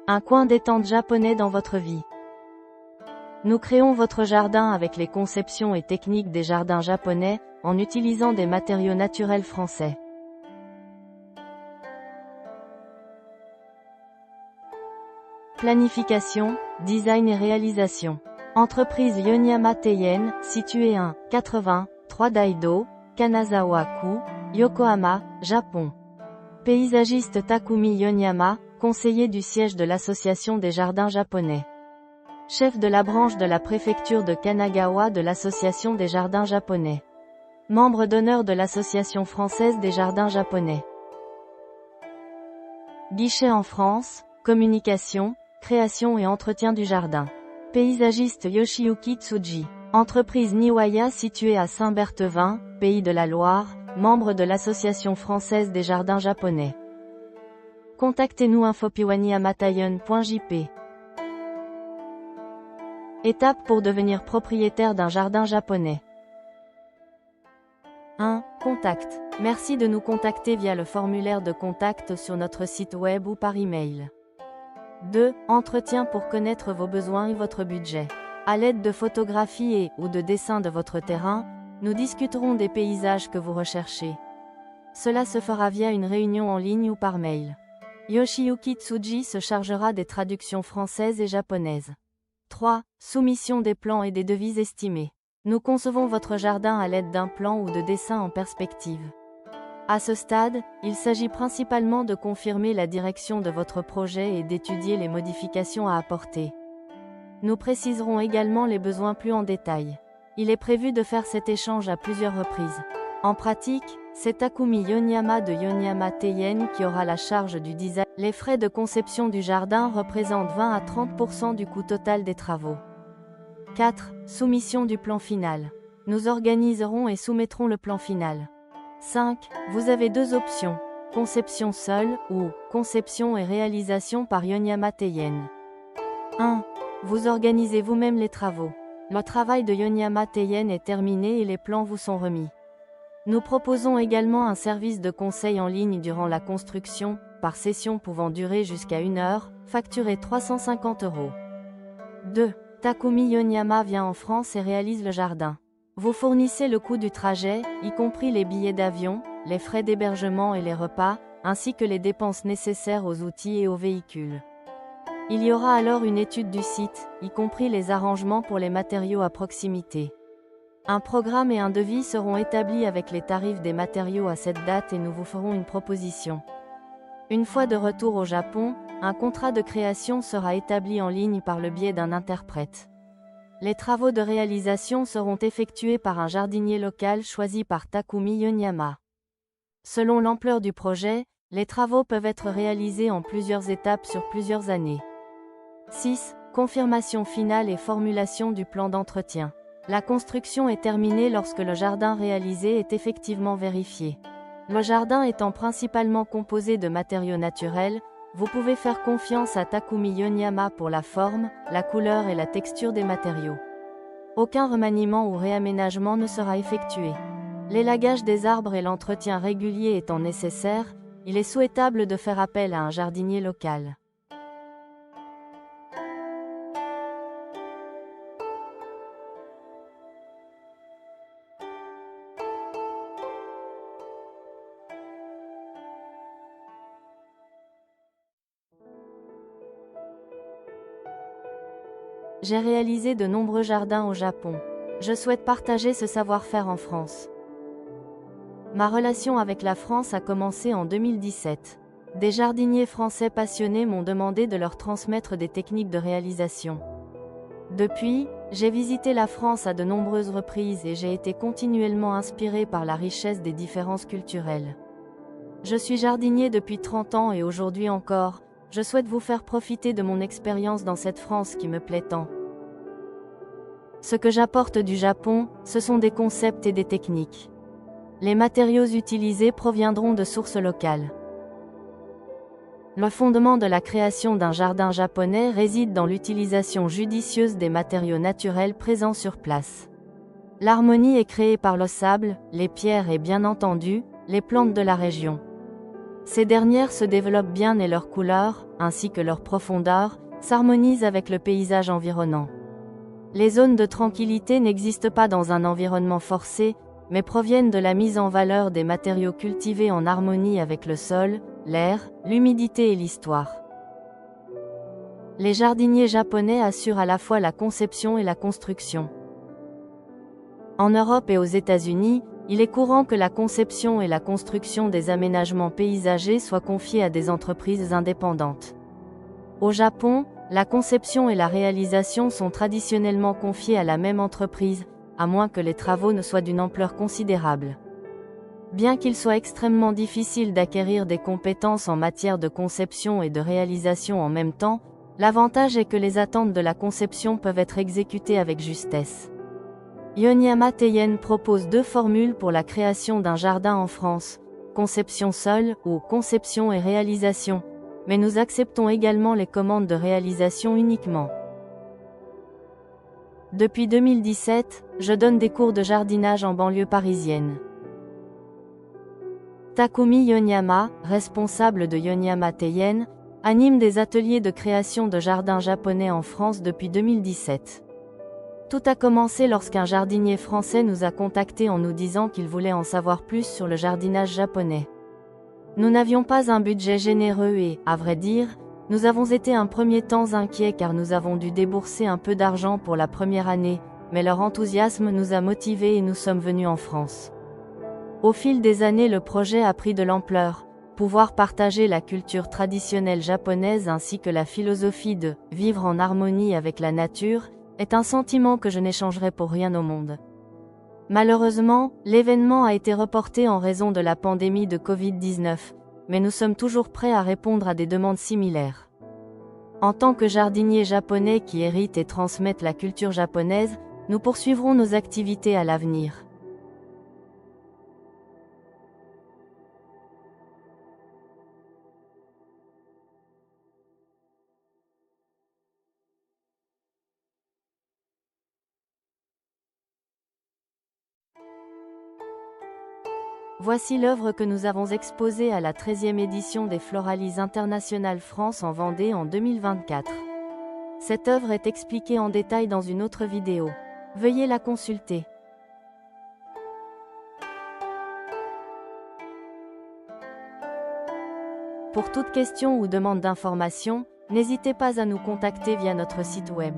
Un coin détente japonais dans votre vie. Nous créons votre jardin avec les conceptions et techniques des jardins japonais, en utilisant des matériaux naturels français. Planification, design et réalisation. Entreprise Yonyama Teien, située 1-80, 3 Daido, Kanazawa-ku, Yokohama, Japon. Paysagiste Takumi Yonyama, conseiller du siège de l'Association des jardins japonais. Chef de la branche de la préfecture de Kanagawa de l'Association des jardins japonais. Membre d'honneur de l'Association française des jardins japonais. Guichet en France, communication, création et entretien du jardin. Paysagiste Yoshiyuki Tsuji. Entreprise Niwaya située à Saint-Berthevin, Pays de la Loire, membre de l'Association française des jardins japonais. Contactez-nous info@piwaniamatayon.jp. Étape pour devenir propriétaire d'un jardin japonais. 1. Contact. Merci de nous contacter via le formulaire de contact sur notre site web ou par email. 2. Entretien pour connaître vos besoins et votre budget. À l'aide de photographies et/ou de dessins de votre terrain, nous discuterons des paysages que vous recherchez. Cela se fera via une réunion en ligne ou par mail. Yoshiyuki Tsuji se chargera des traductions françaises et japonaises. 3. Soumission des plans et des devis estimés. Nous concevons votre jardin à l'aide d'un plan ou de dessins en perspective. À ce stade, il s'agit principalement de confirmer la direction de votre projet et d'étudier les modifications à apporter. Nous préciserons également les besoins plus en détail. Il est prévu de faire cet échange à plusieurs reprises. En pratique, c'est Takumi Yonyama de Yonyama Teien qui aura la charge du design. Les frais de conception du jardin représentent 20 à 30% du coût total des travaux. 4. Soumission du plan final. Nous organiserons et soumettrons le plan final. 5. Vous avez deux options, conception seule ou conception et réalisation par Yonyama Teien. 1. Vous organisez vous-même les travaux. Le travail de Yonyama Teien est terminé et les plans vous sont remis. Nous proposons également un service de conseil en ligne durant la construction, par session pouvant durer jusqu'à 1 heure, facturé 350 €. 2. Takumi Yonyama vient en France et réalise le jardin. Vous fournissez le coût du trajet, y compris les billets d'avion, les frais d'hébergement et les repas, ainsi que les dépenses nécessaires aux outils et aux véhicules. Il y aura alors une étude du site, y compris les arrangements pour les matériaux à proximité. Un programme et un devis seront établis avec les tarifs des matériaux à cette date et nous vous ferons une proposition. Une fois de retour au Japon, un contrat de création sera établi en ligne par le biais d'un interprète. Les travaux de réalisation seront effectués par un jardinier local choisi par Takumi Yonyama. Selon l'ampleur du projet, les travaux peuvent être réalisés en plusieurs étapes sur plusieurs années. 6. Confirmation finale et formulation du plan d'entretien. La construction est terminée lorsque le jardin réalisé est effectivement vérifié. Le jardin étant principalement composé de matériaux naturels, vous pouvez faire confiance à Takumi Yonyama pour la forme, la couleur et la texture des matériaux. Aucun remaniement ou réaménagement ne sera effectué. L'élagage des arbres et l'entretien régulier étant nécessaires, il est souhaitable de faire appel à un jardinier local. J'ai réalisé de nombreux jardins au Japon. Je souhaite partager ce savoir-faire en France. Ma relation avec la France a commencé en 2017. Des jardiniers français passionnés m'ont demandé de leur transmettre des techniques de réalisation. Depuis, j'ai visité la France à de nombreuses reprises et j'ai été continuellement inspiré par la richesse des différences culturelles. Je suis jardinier depuis 30 ans et aujourd'hui encore, je souhaite vous faire profiter de mon expérience dans cette France qui me plaît tant. Ce que j'apporte du Japon, ce sont des concepts et des techniques. Les matériaux utilisés proviendront de sources locales. Le fondement de la création d'un jardin japonais réside dans l'utilisation judicieuse des matériaux naturels présents sur place. L'harmonie est créée par le sable, les pierres et bien entendu, les plantes de la région. Ces dernières se développent bien et leurs couleurs, ainsi que leur profondeur, s'harmonisent avec le paysage environnant. Les zones de tranquillité n'existent pas dans un environnement forcé, mais proviennent de la mise en valeur des matériaux cultivés en harmonie avec le sol, l'air, l'humidité et l'histoire. Les jardiniers japonais assurent à la fois la conception et la construction. En Europe et aux États-Unis, il est courant que la conception et la construction des aménagements paysagers soient confiées à des entreprises indépendantes. Au Japon, la conception et la réalisation sont traditionnellement confiées à la même entreprise, à moins que les travaux ne soient d'une ampleur considérable. Bien qu'il soit extrêmement difficile d'acquérir des compétences en matière de conception et de réalisation en même temps, l'avantage est que les attentes de la conception peuvent être exécutées avec justesse. Yonyama Teien propose 2 formules pour la création d'un jardin en France, conception seule ou conception et réalisation, mais nous acceptons également les commandes de réalisation uniquement. Depuis 2017, je donne des cours de jardinage en banlieue parisienne. Takumi Yonyama, responsable de Yonyama Teien, anime des ateliers de création de jardins japonais en France depuis 2017. Tout a commencé lorsqu'un jardinier français nous a contactés en nous disant qu'il voulait en savoir plus sur le jardinage japonais. Nous n'avions pas un budget généreux et, à vrai dire, nous avons été un premier temps inquiets car nous avons dû débourser un peu d'argent pour la première année, mais leur enthousiasme nous a motivés et nous sommes venus en France. Au fil des années, le projet a pris de l'ampleur. Pouvoir partager la culture traditionnelle japonaise ainsi que la philosophie de « vivre en harmonie avec la nature » est un sentiment que je n'échangerai pour rien au monde. Malheureusement, l'événement a été reporté en raison de la pandémie de Covid-19, mais nous sommes toujours prêts à répondre à des demandes similaires. En tant que jardiniers japonais qui héritent et transmettent la culture japonaise, nous poursuivrons nos activités à l'avenir. Voici l'œuvre que nous avons exposée à la 13e édition des Floralies International France en Vendée en 2024. Cette œuvre est expliquée en détail dans une autre vidéo. Veuillez la consulter. Pour toute question ou demande d'information, n'hésitez pas à nous contacter via notre site web.